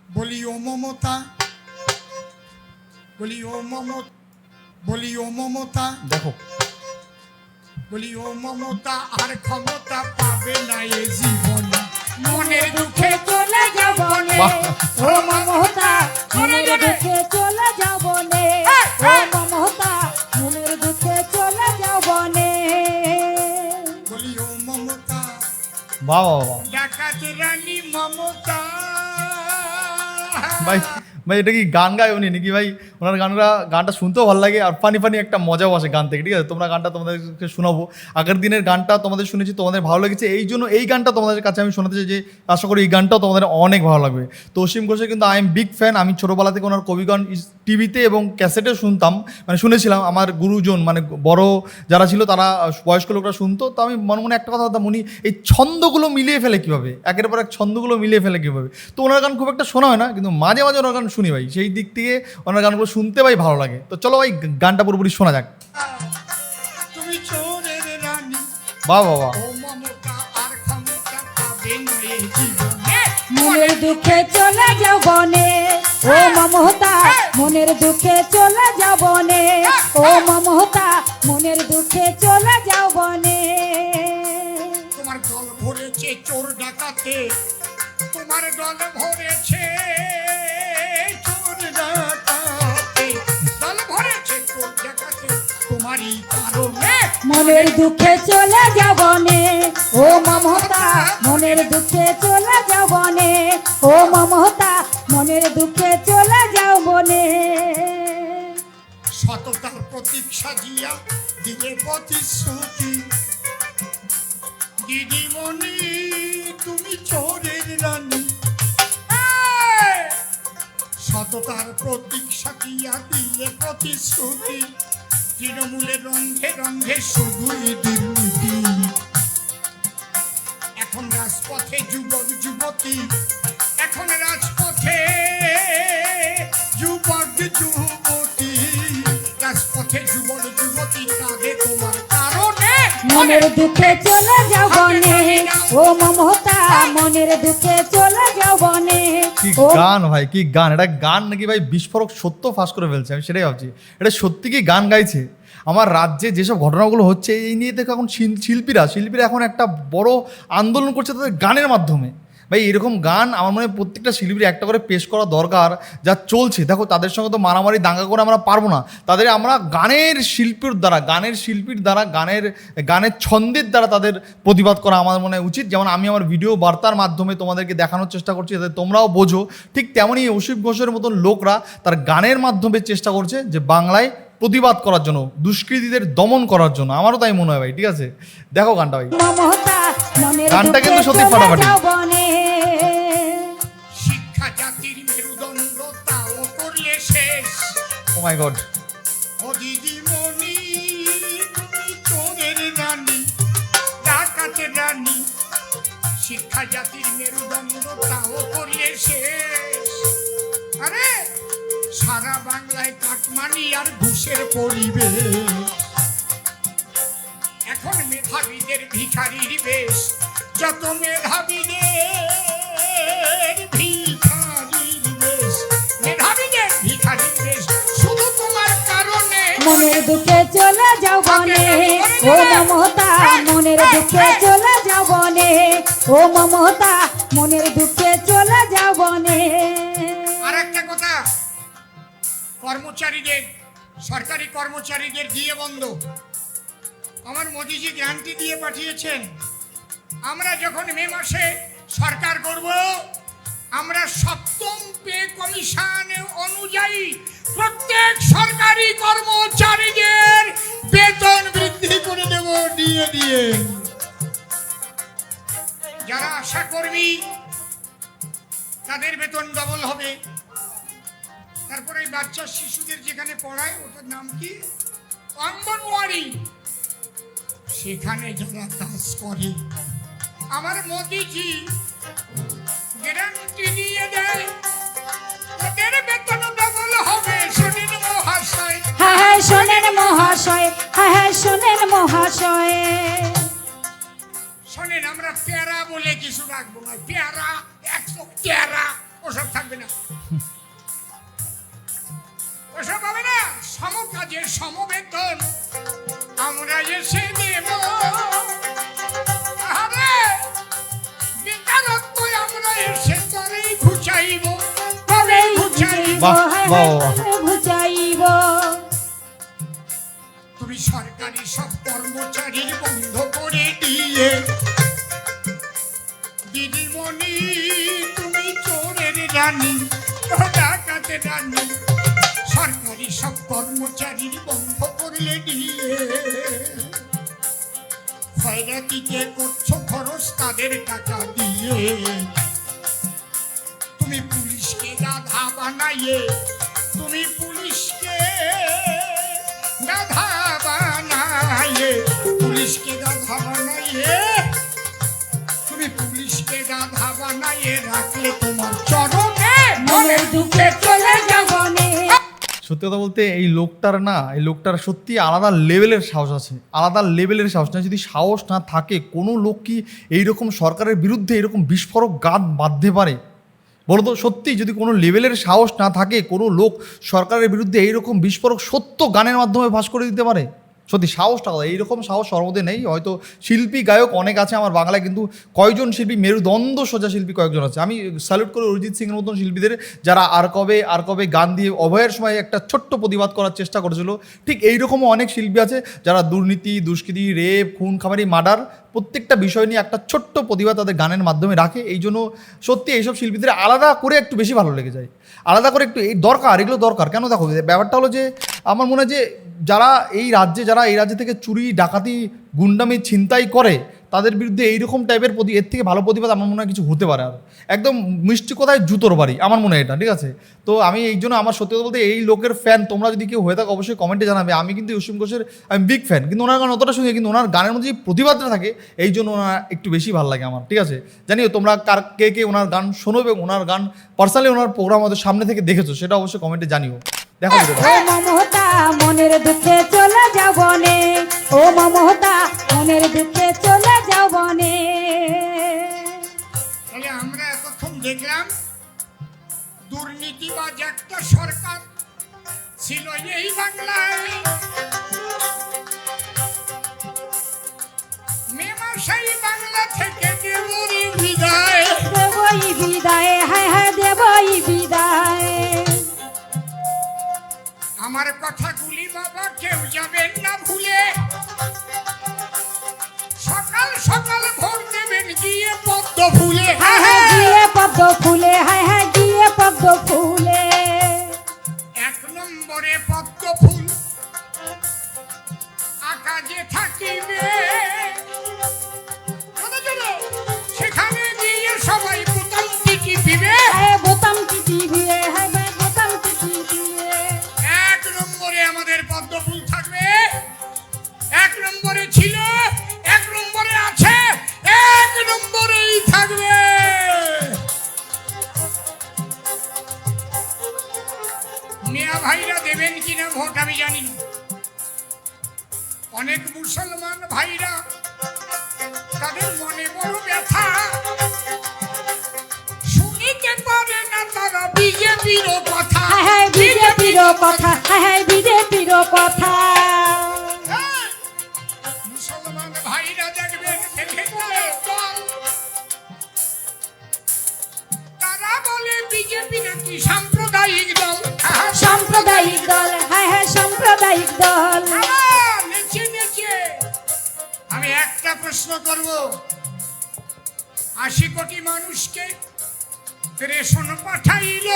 বলি ও মমতা, বলি ও মমতা, বলি ও মমতা, দেখো বলি ও মমতা আর ক্ষমতা পাবে না এ জীবনে, মনের দুঃখে চলে যাব নে। ও মমতা মনের দুঃখে চলে যাব নে, ও মমতা মনের দুঃখে চলে যাব নে। বলি ও মমতা, বাহ বাহ বাহ ডাকাত রানী মমতা। ভাই ভাই এটা কি গান গায় উনি নাকি ভাই? ওনার গানটা শুনতেও ভালো লাগে আর ফানি ফানি একটা মজাও আসে গান থেকে, ঠিক আছে? তোমরা গানটা তোমাদেরকে শোনাবো। আগের দিনের গানটা তোমাদের শুনেছি, তোমাদের ভালো লেগেছে, এই জন্য এই গানটা তোমাদের কাছে আমি শোনাতে চাই, যে আশা করি এই গানটাও তোমাদের অনেক ভালো লাগবে। তো অসীম ঘোষের কিন্তু আই এম বিগ ফ্যান। আমি ছোটোবেলা থেকে ওনার কবিগান টিভিতে এবং ক্যাসেটে শুনতাম, মানে শুনেছিলাম। আমার গুরুজন মানে বড় যারা ছিল তারা, বয়স্ক লোকরা শুনতো। তো আমি মনে মনে একটা কথা ভাবতাম, উনি এই ছন্দগুলো মিলিয়ে ফেলে কীভাবে, একের পর এক ছন্দগুলো মিলিয়ে ফেলে কীভাবে। তো ওনার গান খুব একটা শোনা হয় না, কিন্তু মাঝে মাঝে ওনার গান শুনি ভাই, সেই দিক থেকে ওনার গানগুলো শুনতে ভাই ভালো লাগে। তো চলো ভাই গানটা পুরোপুরি শোনা যাক। তুমি চোরের রানী, বাহ বাহ বাহ। ও মমতা আর ক্ষমতা পাবে না এ জীবনে, মনের দুঃখে চলে যাব নে, ও মমতা মনের দুঃখে চলে যাব নে, ও মমতা মনের দুঃখে চলে যাব নে। তোমার দল ভরেছে চোর ডাকাতে, তোমার দল ভরেছে চোর ডাকাতে, দল ভরেছে চোর ডাকাতে, তোমারই কারণে মনের দুঃখে চলে যাব নে, ও মমতা মনের দুঃখে চলে যাব নে, ও মমতা মনের দুঃখে চলে যাব নে। সততার প্রতীক সাজিয়া দিলে প্রতিশ্রুতি, দিদিমণি তুমি চোরের রানী। সততার প্রতীক সাজিয়া দিলে প্রতিশ্রুতি, তৃণমূলের রঙ্গে রঙ্গে শুধুই দুর্নীতি। এখন রাজপথে যুবক যুবতী, এখন রাজপথে যুবক যুবতী, রাজপথে যুবক যুবতী কাঁদে তোমার কারণে, মনের দুঃখে চলে যাব নে, ও মমতা মনের দুঃখে চলে যাব নে। কি গান ভাই, কি গান! এটা গান নাকি ভাই বিস্ফোরক সত্য ফাঁস করে ফেলছে? আমি সেটাই ভাবছি, এটা সত্যি কি গান গাইছে? আমার রাজ্যে যেসব ঘটনাগুলো হচ্ছে এই নিয়ে দেখো, এখন শিল্পীরা এখন একটা বড় আন্দোলন করছে তাদের গানের মাধ্যমে। ভাই এরকম গান আমার মনে হয় প্রত্যেকটা শিল্পীর একটা করে পেশ করা দরকার। যা চলছে দেখো, তাদের সঙ্গে তো মারামারি দাঙ্গা করে আমরা পারবো না, তাদের আমরা গানের শিল্পীর দ্বারা গানের ছন্দের দ্বারা তাদের প্রতিবাদ করা আমার মনে হয় উচিত। যেমন আমি আমার ভিডিও বার্তার মাধ্যমে তোমাদেরকে দেখানোর চেষ্টা করছি যাতে তোমরাও বোঝো, ঠিক তেমনই অসীম ঘোষের মতন লোকরা তার গানের মাধ্যমে চেষ্টা করছে যে বাংলায় প্রতিবাদ করার জন্য, দুষ্কৃতীদের দমন করার জন্য। আমারও তাই মনে হয় ভাই, ঠিক আছে? দেখো গানটা ভাই, গানটা কিন্তু সত্যি ফাটাফাটি। শিক্ষা জাতির মেরুদণ্ড তাও করলে শেষ, ও মাই গড। ও দিদিমণি তুমি চোরের রানী, ডাকাতের রানী, শিক্ষা জাতির মেরুদণ্ড তাও করলে শেষ। আরে সারা বাংলায় কাটমানি আর ঘুষের পরিবেশ, এখন মেধাবীদের ভিখারির বেশ, যত মেধাবীদের ভিখারির বেশ, মেধাবীদের ভিখারির বেশ, শুধু তোমার কারণে মনের দুঃখে চলে যাব নে, ও মমতা মনের দুঃখে চলে যাব নে, ও মমতা মনের দুঃখে চলে যাব নে। আর একটা কথা, কর্মচারীদের, সরকারি কর্মচারীদের দিয়ে বন্ধ। আমার মোদিজি গ্যারান্টি দিয়ে পাঠিয়েছেন, আমরা যখন মে মাসে সরকার করব, আমরা সপ্তম পে কমিশন অনুযায়ী প্রত্যেক সরকারি কর্মচারীদের বেতন বৃদ্ধি করে দেব দিয়ে। যারা আশা কর্মী তাদের বেতন ডবল হবে। তারপরে বাচ্চা শিশুদের যেখানে পড়ায়, ওটার নাম কি, অঙ্গনওয়াড়ি, সেখানে যারা কাজ করে, আমার মোদিজি গ্যারান্টি দিয়ে দেয় ওদের বেতন ডবল হবে। শোনেন মহাশয়, হ্যাঁ হ্যাঁ শোনেন মহাশয়, হ্যাঁ হ্যাঁ শোনেন মহাশয়। শোনেন, আমরা পেয়ারা বলে কিছু রাখবো না, পেয়ারা 100 পেয়ারা ওসব থাকবে থাকবে না, ওসব হবে না। সমকাজে সমবেতন আমরা এসে দেব, আরে বেকারত্ব আমরা এসে তরেই ঘুচাইব, তরেই ঘুচাইব। বাহ, বাহ, বাহ। বুঝাইব তুমি সরকারি সব কর্মচারীর বন্ধ করে দিয়ে দিদিমণি, তুমি চোরের রানী, ডাকাতের রানী। সরকারি সব কর্মচারীর বন্ধ করলে দিয়ে খয়রাতিকে করছো খরচ তাদের টাকা দিয়ে। তুমি পুলিশকে গাধা বানাইয়ে, তুমি পুলিশকে গাধা বানাইয়ে, পুলিশকে গাধা বানাইয়ে, তুমি পুলিশকে গাধা বানাইয়ে রাখলে তোমার চরণে মনের দুঃখে চলে যাবনে। সত্যি কথা বলতে এই লোকটার সত্যি আলাদা লেভেলের সাহস আছে, আলাদা লেভেলের সাহস না। যদি সাহস না থাকে, কোনো লোক কি এইরকম সরকারের বিরুদ্ধে এরকম বিস্ফোরক গান বাঁধতে পারে বলো তো? সত্যি যদি কোনো লেভেলের সাহস না থাকে, কোনো লোক সরকারের বিরুদ্ধে এইরকম বিস্ফোরক সত্য গানের মাধ্যমে ফাঁস করে দিতে পারে? সত্যি সাহসটা কথা, এইরকম সাহস সর্বদে নেই। হয়তো শিল্পী গায়ক অনেক আছে আমার বাংলায়, কিন্তু কয়জন শিল্পী মেরুদণ্ড সোজা শিল্পী কয়েকজন আছে। আমি স্যালুট করি অরিজিৎ সিংয়ের মতন শিল্পীদের, যারা আর কবে গান দিয়ে অভয়ের সময় একটা ছোট্ট প্রতিবাদ করার চেষ্টা করেছিল। ঠিক এইরকমও অনেক শিল্পী আছে যারা দুর্নীতি, দুষ্কৃতি, রেপ, খুন খামারি, মার্ডার প্রত্যেকটা বিষয় নিয়ে একটা ছোট্ট প্রতিবাদ তাদের গানের মাধ্যমে রাখে। এই জন্য সত্যি এইসব শিল্পীদের আলাদা করে একটু বেশি ভালো লেগে যায়, আলাদা করে একটু এই দরকার, এগুলো দরকার। কেন দেখো, ব্যাপারটা হলো যে আমার মনে হয় যে যারা এই রাজ্যে থেকে চুরি, ডাকাতি, গুন্ডামি, ছিনতাই করে, তাদের বিরুদ্ধে এইরকম টাইপের এর থেকে ভালো প্রতিবাদ আমার মনে হয় কিছু হতে পারে। আর একদম মিষ্টি কথায় জুতোর বাড়ি আমার মনে হয় এটা, ঠিক আছে? তো আমি এই জন্য আমার সত্যি কথা বলতে এই লোকের ফ্যান, তোমরা যদি কেউ হয়ে থাকো অবশ্যই কমেন্টে জানাবে। আমি কিন্তু অসীম ঘোষের আমি বিগ ফ্যান, কিন্তু ওনার গান অতটা শুনি, কিন্তু ওনার গানের মধ্যে যে প্রতিবাদটা থাকে এই জন্য ওনার একটু বেশি ভালো লাগে আমার, ঠিক আছে? জানিও তোমরা কে ওনার গান শোনো এবং ওনার গান পার্সোনালি ওনার প্রোগ্রাম আমাদের সামনে থেকে দেখেছো, সেটা অবশ্যই কমেন্টে জানিও। দেখো ও মমতা মনের দুঃখে চলে যাবনে, ও মমতা মনের দুঃখে চলে যাবনে। তাহলে আমরা এতক্ষণ দেখলাম দুর্নীতিবাজ একটা সরকার ছিল এই বাংলায়। মে মাসেই বাংলা থেকে দেবই বিদায়, দেবই বিদায়, হায় হায় দেবই বিদায়। আমার কথাগুলি বাবা কেউ যাবেন না ভুলে, সকাল সকাল ভোর দেবেন গিয়ে পদ্ম ফুলে। হায় হায় গিয়ে পদ্ম ফুলে, হায় হায় গিয়ে পদ্ম ফুলে। 1 নম্বরে পদ্ম ফুল আকাশে থাকিবে, সেখানে গিয়ে সবাই বোতাম টিপিবে, হায় বোতাম টিপিবে, হায় ভাই বোতাম টিপিবে। 1 নম্বরে আমাদের পদ্ম ফুল থাকবে। 1 নম্বরে ছিল, 1 নম্বরে আছে, 1 নম্বরেই থাকবে। মিয়া ভাইরা দেবেন কিনা ভোট আমি জানি না। অনেক মুসলমান ভাইরা তাদের মনে বড় ব্যথা, শুনিতে পারে না তারা বিজেপির কথা। হায় হায় বিজেপির কথা, হায় হায় বিজেপির কথা। হ্যাঁ, মুসলমান ভাইরা দেখবেন দেখে বলে দল, তারা বলে বিজেপি নাকি সাম্প্রদায়িক দল। সাম্প্রদায়িক দল, হায় হায় সাম্প্রদায়িক দল। নেচে নেচে আমি একটা প্রশ্ন করব, 80 কোটি মানুষকে রেশন পাঠাইল,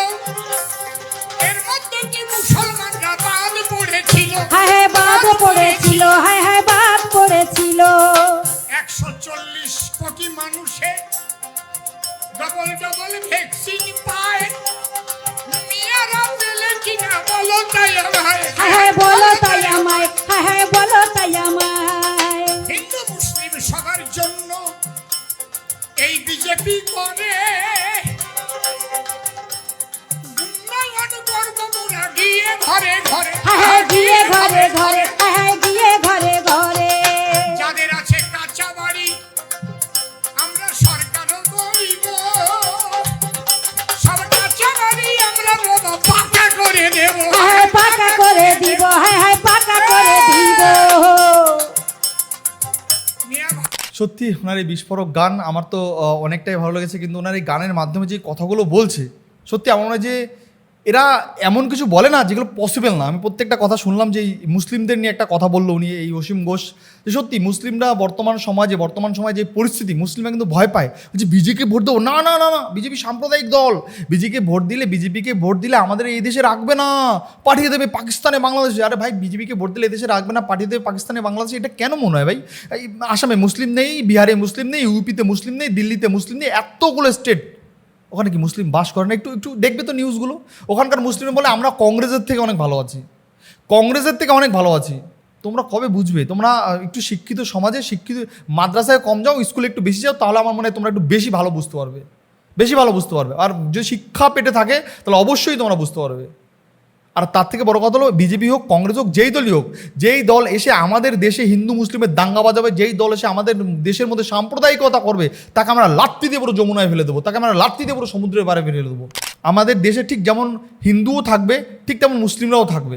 এর মধ্যে কি মুসলমানরা বাদ পড়েছিল? হায় হায় বাদ পড়েছিল, হায় হায় বাদ পড়েছিল। 140 কোটি মানুষে ডবল ভ্যাকসিন পায়, মিয়ারা পেলে কিনা বলো তাই আমায়। হায় হায় বলো তাই আমায়, হায় হায় বলো তাই আমায়। হিন্দু মুসলিম সবার জন্য এই বিজেপি করে উন্নয়ন করব মোরা গিয়ে ঘরে ঘরে। হায় হায় গিয়ে ঘরে ঘরে, হায় হায় গিয়ে ঘরে ঘরে। যাদের আছে কাঁচা বাড়ি আমরা সরকারও করিব, সব কাঁচা করে দেব। হ্যাঁ পাকা করে দিব, হ্যাঁ পাকা করে দিব। মিয়া ভাই, সত্যি ওনার এই বিস্ফোরক গান আমার তো অনেকটাই ভালো লেগেছে, কিন্তু ওনার এই গানের মাধ্যমে যে কথাগুলো বলছে সত্যি আমার মনে হয় যে এরা এমন কিছু বলে না যেগুলো পসিবল না। আমি প্রত্যেকটা কথা শুনলাম যে এই মুসলিমদের নিয়ে একটা কথা বললো উনি, এই অসীম ঘোষ, যে সত্যি মুসলিমরা বর্তমান সমাজে যে পরিস্থিতি, মুসলিমরা কিন্তু ভয় পায় যে বিজেপিকে ভোট দেবো, না না না না, বিজেপি সাম্প্রদায়িক দল, বিজেপিকে ভোট দিলে আমাদের এই দেশে রাখবে না, পাঠিয়ে দেবে পাকিস্তানে বাংলাদেশে। আরে ভাই, বিজেপিকে ভোট দিলে এদেশে রাখবে না, পাঠিয়ে দেবে পাকিস্তানে বাংলাদেশে, এটা কেন মনে হয় ভাই? এই আসামে মুসলিম নেই, বিহারে মুসলিম নেই, ইউপিতে মুসলিম নেই, দিল্লিতে মুসলিম নেই, এতগুলো স্টেট, ওখানে কি মুসলিম বাস করে না? একটু দেখবে তো নিউজগুলো। ওখানকার মুসলিম বলে আমরা কংগ্রেসের থেকে অনেক ভালো আছি, কংগ্রেসের থেকে অনেক ভালো আছি। তোমরা কবে বুঝবে? তোমরা একটু শিক্ষিত সমাজে, শিক্ষিত মাদ্রাসায় কম যাও, স্কুলে একটু বেশি যাও, তাহলে আমার মনে হয় তোমরা একটু বেশি ভালো বুঝতে পারবে, বেশি ভালো বুঝতে পারবে। আর যদি শিক্ষা পেটে থাকে তাহলে অবশ্যই তোমরা বুঝতে পারবে। আর তার থেকে বড় কথা হলো, বিজেপি হোক, কংগ্রেস হোক, যেই দলই হোক, যেই দল এসে আমাদের দেশে হিন্দু মুসলিমের দাঙ্গা বাজাবে, যেই দল এসে আমাদের দেশের মধ্যে সাম্প্রদায়িকতা করবে, তাকে আমরা লাত্তি দিয়ে পুরো যমুনায় ফেলে দেবো, তাকে আমরা লাত্তি দিয়ে পুরো সমুদ্রের পাড়ে ফেলে দেবো। আমাদের দেশে ঠিক যেমন হিন্দুও থাকবে, ঠিক তেমন মুসলিমরাও থাকবে।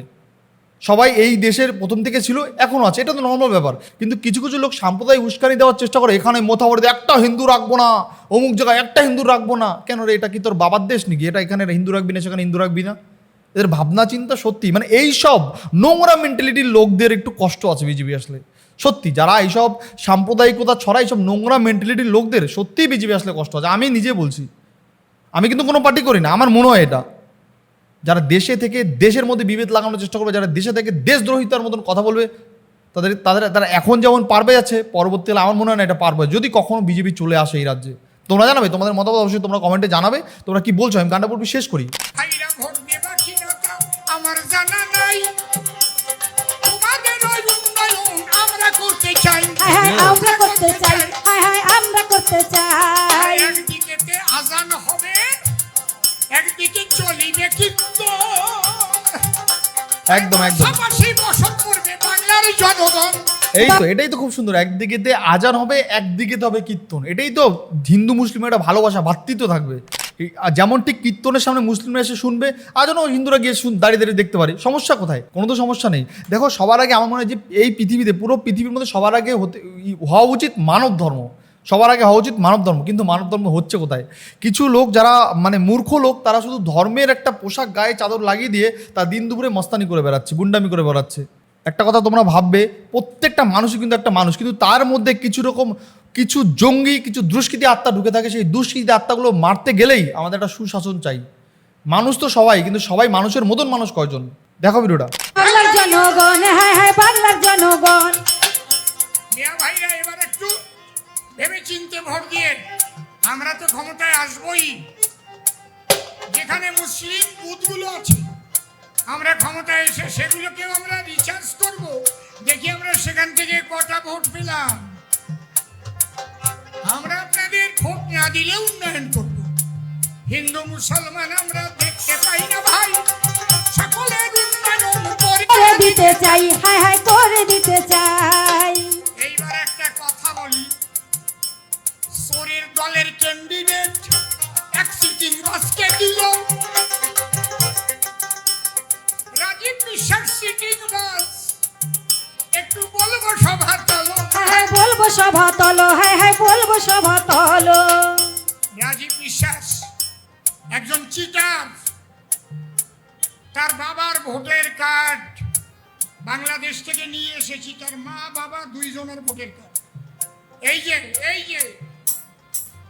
সবাই এই দেশের প্রথম থেকে ছিল, এখনও আছে, এটা তো নর্মাল ব্যাপার। কিন্তু কিছু কিছু লোক সাম্প্রদায়িক উস্কানি দেওয়ার চেষ্টা করে, এখানে মোথা ভরে দেয়, একটা হিন্দু রাখবো না, অমুক জায়গায় একটা হিন্দু রাখবো না। কেন রে, এটা কি তোর বাবার দেশ নাকি? এটা এখানে হিন্দু রাখবি না, সেখানে হিন্দু রাখবি না? এদের ভাবনা চিন্তা সত্যি, মানে এই সব নোংরা মেন্টালিটির লোকদের একটু কষ্ট আছে বিজেপি আসলে। সত্যি যারা এইসব সাম্প্রদায়িকতা ছড়ায়, এইসব নোংরা মেন্টালিটির লোকদের সত্যিই বিজেপি আসলে কষ্ট আছে। আমি নিজে বলছি, আমি কিন্তু কোনো পার্টি করি না, আমার মনে হয় এটা, যারা দেশে থেকে দেশের মধ্যে বিভেদ লাগানোর চেষ্টা করবে, যারা দেশে থেকে দেশদ্রোহিতার মতন কথা বলবে, তারা এখন যেমন পারবে যাচ্ছে, পরবর্তীকালে আমার মনে হয় না এটা পারবে, যদি কখনো বিজেপি চলে আসে এই রাজ্যে। তোমরা জানাবে তোমাদের মতামত, অবশ্যই তোমরা কমেন্টে জানাবে তোমরা কি বলছো। আমি গানটা পড়বি, শেষ করি। ভাইরা ভোট দেবা কি না তাও আমার জানা নাই, তোমাদের ওই উন্নয়ন আমরা করতে চাই। হ্যাঁ আমরা করতে চাই, হ্যাঁ আমরা করতে চাই। একদিকে আজান হবে, একদিকে চলিবে কিন্তু একদম একদম পাশাপাশি বসত করবে বাংলার জনগণ। এটাই তো খুব সুন্দর। একদিকেতে আজান হবে, একদিকেতে হবে কীর্তন। এটাই তো হিন্দু মুসলিমের একটা ভালোবাসা, ভ্রাতৃত্ব থাকবে। যেমন ঠিক কীর্তনের সামনে মুসলিমরা এসে শুনবে, আজানও হিন্দুরা গিয়ে দাঁড়িয়ে দাঁড়িয়ে দেখতে পারে। সমস্যা কোথায়? কোনো তো সমস্যা নেই। দেখো, সবার আগে আমার মনে হয় যে এই পৃথিবীতে, পুরো পৃথিবীর মধ্যে সবার আগে হওয়া উচিত মানব ধর্ম, সবার আগে হওয়া উচিত মানব ধর্ম। কিন্তু মানব ধর্ম হচ্ছে কোথায়? কিছু লোক যারা মানে মূর্খ লোক, তারা শুধু ধর্মের একটা পোশাক গায়ে চাদর লাগিয়ে দিয়ে তার দিন দুপুরে মস্তানি করে বেড়াচ্ছে, গুন্ডামি করে বেড়াচ্ছে। একটা কথা তোমরা ভাববে, প্রত্যেকটা মানুষই কিন্তু একটা মানুষ, কিন্তু তার মধ্যে কিছু জঙ্গি, কিছু দুষ্কৃতী আত্মা ঢুকে থাকে। সেই দুষ্কৃতী আত্মাগুলো মারতে গেলেই আমাদের একটা সুশাসন চাই। মানুষ তো সবাই, কিন্তু সবাই মানুষের মতন মানুষ কয়জন? দেখো ভিডিওটা। বাংলার জনগণ, হ্যাঁ বাংলার জনগণ। মিয়া ভাইরা এবার একটু ভেবে চিনতে ভোট দিয়ে, আমরা তো ক্ষমতায় আসবই। যেখানে মুসলিম বুথগুলো আছে, আমরা ক্ষমতায় এসে সেগুলোকেও আমরা রিচার্জ করব, দেখি আমরা সেখান থেকে কটা ভোট পেলাম। আমরা আপনাদের ভোট না দিলে উন্নয়ন করব। হিন্দু মুসলমান আমরা দেখতে পাই না ভাই, সকলের উন্নয়ন করে দিতে চাই, হ্যাঁ করে দিতে চাই। এইবার একটা কথা বলি, সোরের দলের ক্যান্ডিডেট এক সিটিং বাসকে দিল, রাজীব বিশ্বাস সিটিং বাস, একটু বলবো সভা তলো, হ্যাঁ বলবো সভা তলো, হ্যাঁ বলবো সভা তলো। রাজীব বিশ্বাস একজন চিটার, তার বাবার ভোটের কার্ড বাংলাদেশ থেকে নিয়ে এসেছি, তার মা বাবা দুইজনের ভোটের কার্ড। এই যে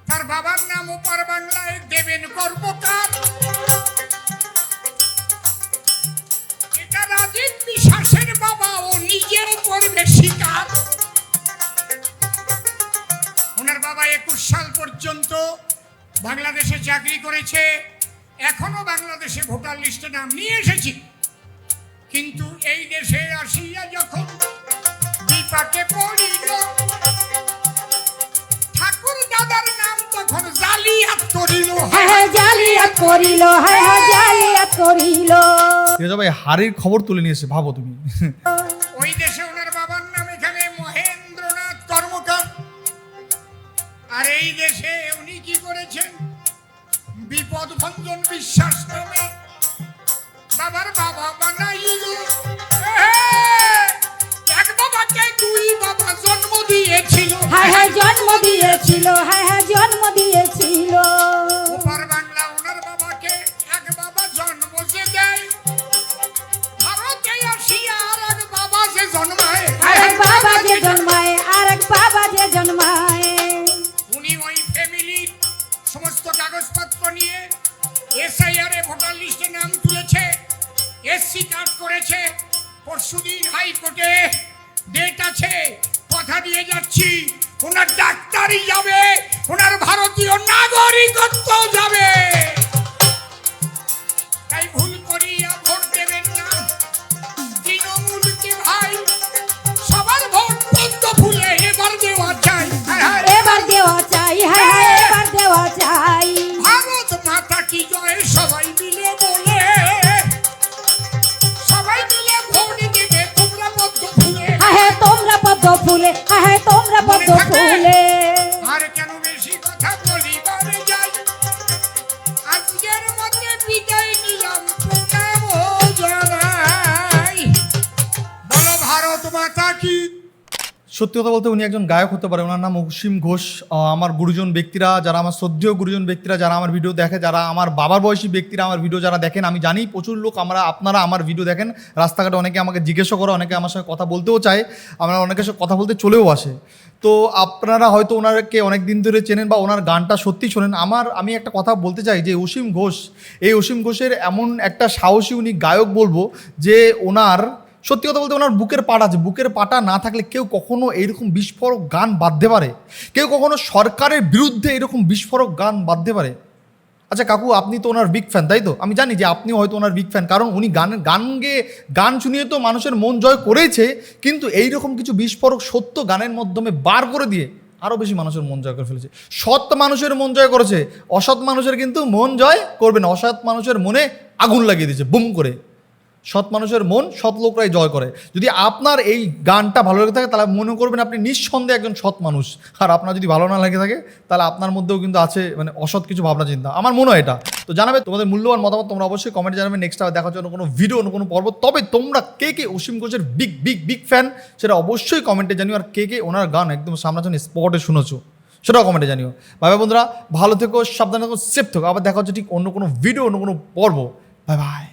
তার বাবার নাম ওপার বাংলায় দেবেন কর্মকার। এটা রাজীব বিশ্বাসের বাবা, ও নিজেও করবে স্বীকার। ওনার বাবা 21 সাল পর্যন্ত বাংলাদেশে চাকরি করেছে, এখনো বাংলাদেশে ভোটার লিস্টে নাম নিয়ে এসেছি। কিন্তু এই দেশে আসিয়া যখন বিপাকে পড়িল, ঠাকুর দাদার নাম তখন জালিয়াত করিল, হ্যাঁ জালিয়াত করিল, হ্যাঁ জালিয়াত করিল। ভাই হারির খবর তুলে নিয়েছে, ভাবো তুমি। ওই দেশে ওনার বাবার নাম এখানে মহেন্দ্রনাথ কর্মকার, আর এই দেশে উনি কি করেছেন? বিপদ ভঞ্জন বিশ্বাস নামে বাবার হায় হায় জন্ম দিয়েছিল, হায় হায় জন্ম দিয়েছিল। ওপার বাংলা ওনার বাবাকে এক বাবা জন্ম যে দেয়, ভারতে আসিয়া আর এক বাবা যে জন্মায়, আরেক বাবা যে জন্মায়, আরেক বাবা যে জন্মায়। উনি ওই ফ্যামিলির সমস্ত কাগজপত্র নিয়ে এসআইআর ভোটার লিস্টে নাম তুলেছে, এসসি কার্ড করেছে। পরশুদিন হাইকোর্টে ডেট আছে, কথা দিয়ে যাচ্ছি ওনার ডাক্তারি যাবে, ওনার ভারতীয় নাগরিকত্ব যাবে। তাই ভুল করিয়া ভোট দেবেন না তৃণমূলকে ভাই, সবার ভোট পদ্ম ফুলে এবার দেওয়া চাই। এবার দেওয়া চাই, হায় হায় এবার দেওয়া চাই। ভারত মাতা কি জয় সবাই মিলে বলে, সবাই মিলে ভোট দেবে তোমরা পদ্ম ফুলে। হায় হায় তোমরা পদ্ম ফুলে, হায় হায় তোমরা পদ্ম ফুলে। আর কেন বেশি কথা বলিবারে যাই, আজকের মধ্যে বিদায় নিলাম, প্রণাম জানাই। বলো ভারত মাতা কি। সত্যি কথা বলতে উনি একজন গায়ক হতে পারে। ওনার নাম অসীম ঘোষ। আমার গুরুজন ব্যক্তিরা, যারা আমার শ্রদ্ধেয় গুরুজন ব্যক্তিরা, যারা আমার ভিডিও দেখে, যারা আমার বাবার বয়সী ব্যক্তিরা আমার ভিডিও যারা দেখেন, আমি জানি প্রচুর লোক আপনারা আমার ভিডিও দেখেন। রাস্তাঘাটে অনেকে আমাকে জিজ্ঞাসা করে, অনেকে আমার সঙ্গে কথা বলতেও চায়, আমরা অনেকের সঙ্গে কথা বলতে চলেও আসে। তো আপনারা হয়তো ওনাকে অনেক দিন ধরে চেনেন বা ওনার গানটা সত্যি শোনেন। আমি একটা কথা বলতে চাই যে অসীম ঘোষ, এই অসীম ঘোষের এমন একটা সাহসী উনি গায়ক বলবো যে ওনার সত্যি কথা বলতে ওনার বুকের পাটা আছে। বুকের পাটা না থাকলে কেউ কখনো এইরকম বিস্ফোরক গান বাঁধতে পারে? কেউ কখনো সরকারের বিরুদ্ধে এরকম বিস্ফোরক গান বাঁধতে পারে? আচ্ছা কাকু, আপনি তো ওনার বিগ ফ্যান, তাই তো? আমি জানি যে আপনিও হয়তো ওনার বিগ ফ্যান, কারণ উনি গান শুনিয়ে তো মানুষের মন জয় করেছে, কিন্তু এইরকম কিছু বিস্ফোরক সত্য গানের মাধ্যমে বার করে দিয়ে আরও বেশি মানুষের মন জয় করে ফেলেছে। সৎ মানুষের মন জয় করেছে, অসৎ মানুষের কিন্তু মন জয় করবে না। অসৎ মানুষের মনে আগুন লাগিয়ে দিয়েছে বুম করে। সৎ মানুষের মন সৎ লোকরাই জয় করে। যদি আপনার এই গানটা ভালো লেগে থাকে তাহলে মনে করবেন আপনি নিঃসন্দেহে একজন সৎ মানুষ। আর আপনার যদি ভালো না লেগে থাকে তাহলে আপনার মধ্যেও কিন্তু আছে মানে অসৎ কিছু ভাবনা চিন্তা। আমার মনে হয় এটা। তো জানাবে তোমাদের মূল্যবান মতামত, তোমরা অবশ্যই কমেন্টে জানাবে। নেক্সট আবার দেখার জন্য কোনো ভিডিও, কোনো পর্ব। তবে তোমরা কে কে অসীম ঘোষের বিগ ফ্যান সেটা অবশ্যই কমেন্টে জানিও। আর কে কে ওনার গান একদম সামনাসামনি স্পটে শুনেছো সেটাও কমেন্টে জানিও। বাই বাই বন্ধুরা, ভালো থেকো, সাবধানে থেকো, সেফ থেকো। আবার দেখা হচ্ছে ঠিক অন্য কোনো ভিডিও, অন্য কোনো পর্ব। Bye bye.